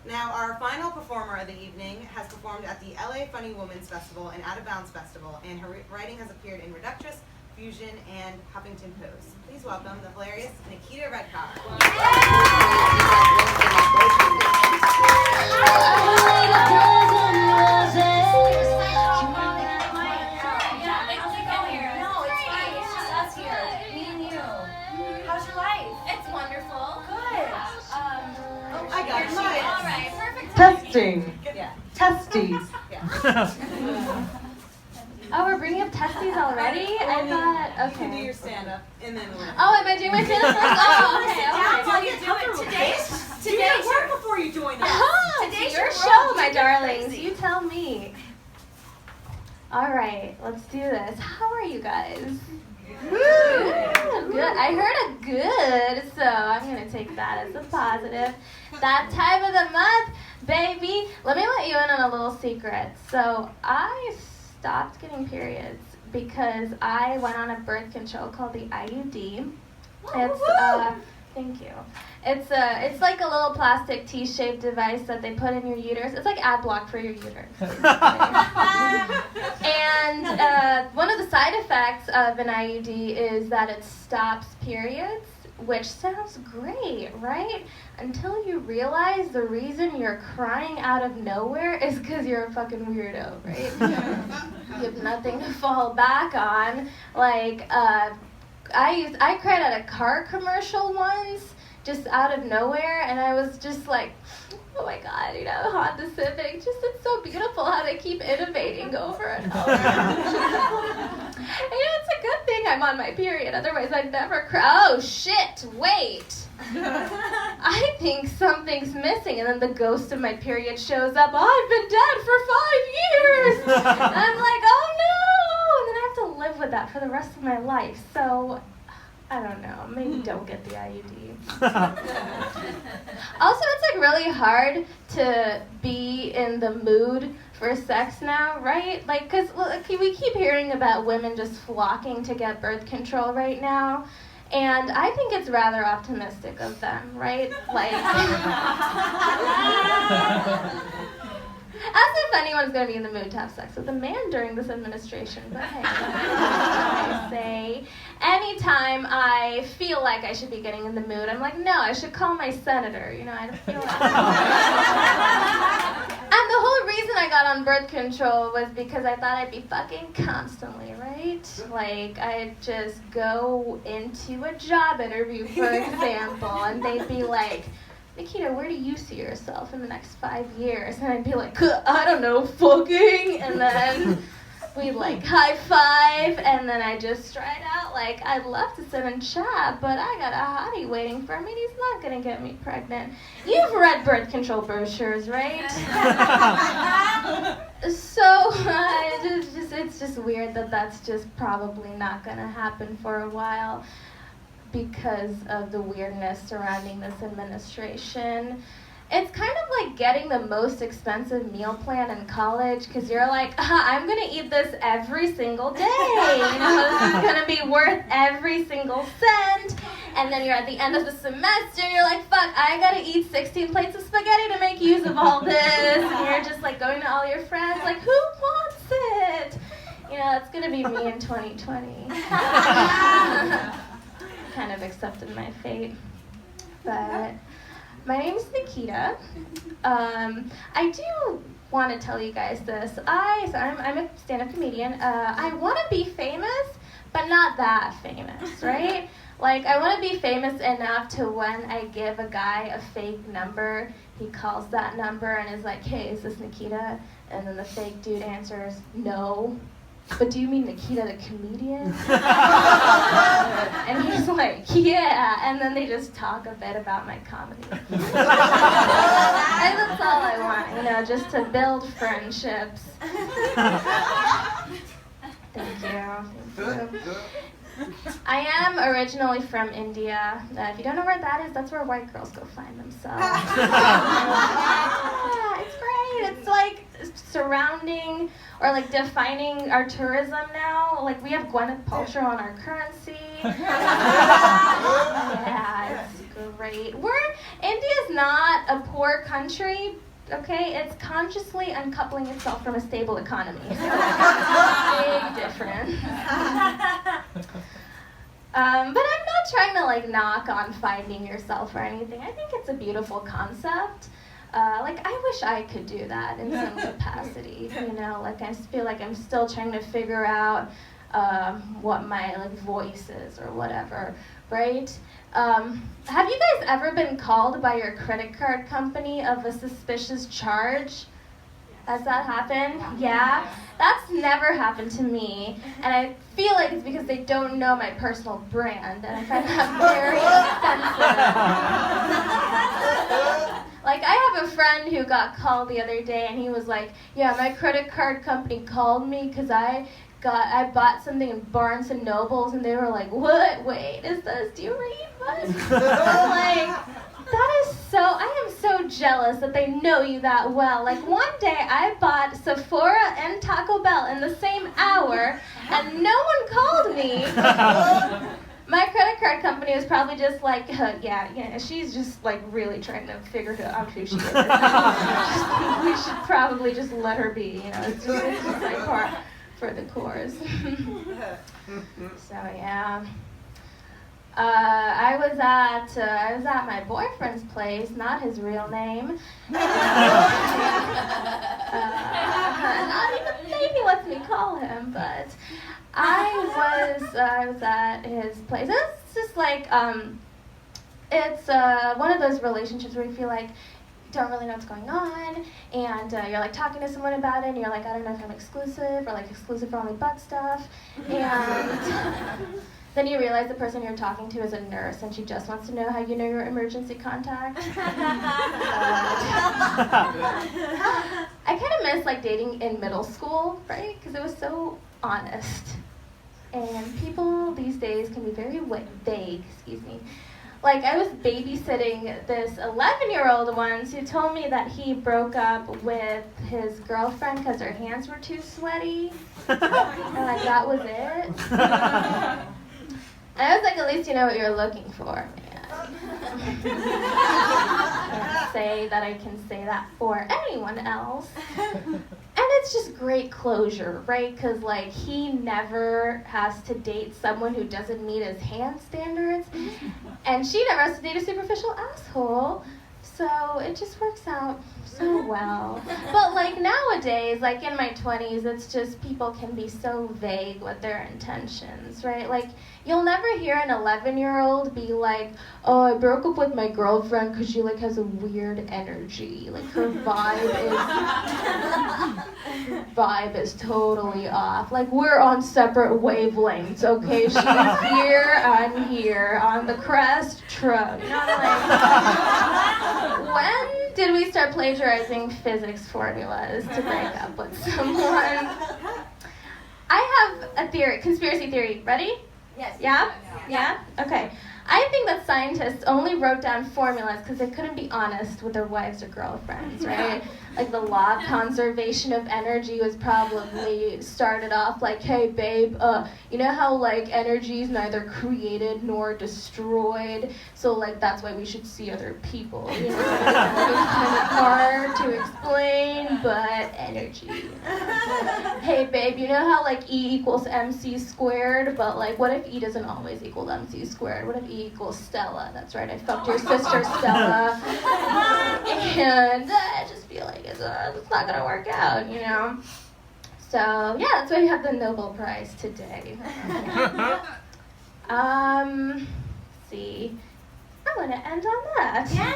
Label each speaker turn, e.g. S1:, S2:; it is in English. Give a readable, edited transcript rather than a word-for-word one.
S1: Now, our final performer of the evening has performed at the LA Funny Women's Festival and Out of Bounds Festival, and her writing has appeared in Reductress, Fusion, and Huffington Post. Please welcome the hilarious Nikita Redkar.
S2: How's your life? It's wonderful. Good.
S1: I got it.
S2: All right, perfect.
S3: Testing.
S1: Yeah.
S3: Testes.
S1: Yeah.
S2: Oh, we're bringing up testes already? I thought,
S1: You can do
S2: okay.
S1: your stand-up, and then we'll...
S2: Oh, am I doing my stand-up first? Oh, okay.
S1: That's
S2: Okay.
S1: how you do it. Today's work before you join us.
S2: Oh,
S4: Today's
S2: it's your
S4: your
S2: show,
S4: world.
S2: my
S4: You get
S2: darlings.
S4: crazy.
S2: You tell me. All right, let's do this. How are you guys? Good. I heard a good, so I'm going to take that as a positive. That time of the month, baby. Let me let you in on a little secret. So I stopped getting periods because I went on a birth control called the IUD. It's thank you. It's like a little plastic T-shaped device that they put in your uterus. It's like ad block for your uterus. And one of the side effects of an IUD is that it stops periods, which sounds great, right? Until you realize the reason you're crying out of nowhere is because you're a fucking weirdo, right? You have nothing to fall back on. Like, I cried at a car commercial once, just out of nowhere, and I was just like, oh my god, Honda Civic, just it's so beautiful how they keep innovating over and over. And it's a good thing I'm on my period, otherwise I'd never cry. Oh shit, wait. I think something's missing, and then the ghost of my period shows up. I've been dead for 5 years. And I'm like, oh no, and then I have to live with that for the rest of my life. So I don't know, maybe don't get the IUD. Also, it's like really hard to be in the mood for sex now, right? Like, cause we keep hearing about women just flocking to get birth control right now. And I think it's rather optimistic of them, right? Like, as if anyone's going to be in the mood to have sex with a man during this administration. But hey, I say, anytime I feel like I should be getting in the mood, I'm like, no, I should call my senator. I don't feel like. And the whole reason I got on birth control was because I thought I'd be fucking constantly, right? Like, I'd just go into a job interview, for example, and they'd be like, Nikita, where do you see yourself in the next 5 years? And I'd be like, I don't know, fucking. And then we'd like high five, and then I just straight out like, I'd love to sit and chat, but I got a hottie waiting for me, and he's not gonna get me pregnant. You've read birth control brochures, right? So it's just weird that that's just probably not gonna happen for a while, because of the weirdness surrounding this administration. It's kind of like getting the most expensive meal plan in college, because you're like, I'm going to eat this every single day. This is going to be worth every single cent. And then you're at the end of the semester, you're like, fuck, I got to eat 16 plates of spaghetti to make use of all this. And you're just like going to all your friends, like, who wants it? That's going to be me in 2020. Kind of accepted my fate. But my name is Nikita. I do want to tell you guys this. I'm a stand-up comedian. I want to be famous, but not that famous, right? Like, I want to be famous enough to when I give a guy a fake number, he calls that number and is like, hey, is this Nikita? And then the fake dude answers, no. But do you mean Nikita the comedian? And he's like, yeah. And then they just talk a bit about my comedy. And that's all I want, just to build friendships. Thank you. I am originally from India. If you don't know where that is, that's where white girls go find themselves. Yeah, it's great. It's like surrounding or like defining our tourism now. Like, we have Gwyneth Paltrow on our currency. Yeah, it's great. India's not a poor country, okay? It's consciously uncoupling itself from a stable economy. Big difference. But I'm not trying to like knock on finding yourself or anything. I think it's a beautiful concept. I wish I could do that in some capacity, you know, like I just feel like I'm still trying to figure out what my like voice is or whatever, right? Have you guys ever been called by your credit card company of a suspicious charge? Has that happened? Yeah? That's never happened to me, and I feel like it's because they don't know my personal brand, and I find that very offensive. Like, I have a friend who got called the other day, and he was like, yeah, my credit card company called me because I bought something in Barnes and Nobles, and they were like, what? Wait, do you read what? I'm like, I am so jealous that they know you that well. Like, one day I bought Sephora and Taco Bell in the same hour, and no one called me. My credit card company was probably just like, yeah, she's just like really trying to figure out who she is. We should probably just let her be, you know, it's just like part for the course. So yeah. I was at my boyfriend's place, not his real name. Not even maybe lets me call him, but I was at his place. It's just like it's one of those relationships where you feel like you don't really know what's going on, and you're like talking to someone about it, and you're like, I don't know if I'm exclusive or like exclusive for only butt stuff, and then you realize the person you're talking to is a nurse, and she just wants to know how you know your emergency contact. I kind of miss like dating in middle school, right? Because it was so honest. And people these days can be very vague, Like, I was babysitting this 11-year-old once who told me that he broke up with his girlfriend because her hands were too sweaty. And like, that was it. And I was like, at least you know what you're looking for, man. Can't say that I can say that for anyone else. And it's just great closure, right? Because, like, he never has to date someone who doesn't meet his hand standards. And she never has to date a superficial asshole. So it just works out so well. But, like, nowadays, like, in my 20s, it's just people can be so vague with their intentions, right? Like, you'll never hear an 11-year-old be like, oh, I broke up with my girlfriend because she, like, has a weird energy. Like, her vibe is totally off. Like, we're on separate wavelengths, okay? She's here, I'm here. On the crest, trunk. You know, like, when did we start plagiarizing physics formulas to break up with someone? I have a theory, conspiracy theory. Ready?
S3: Yes.
S2: Yeah? Yeah? Okay. I think that scientists only wrote down formulas because they couldn't be honest with their wives or girlfriends, right? Like, the law of conservation of energy was probably started off like, hey, babe, you know how, like, energy is neither created nor destroyed, so, like, that's why we should see other people, you know? It's kind of hard to explain, but energy. Hey, babe, you know how, like, E equals MC squared, but, like, what if E doesn't always equal MC squared? What if E equals Stella? That's right, I fucked your sister, Stella. And I just feel like it's not gonna work out, you know? So, yeah, that's why you have the Nobel Prize today. See. I'm gonna end on that.
S3: Yeah.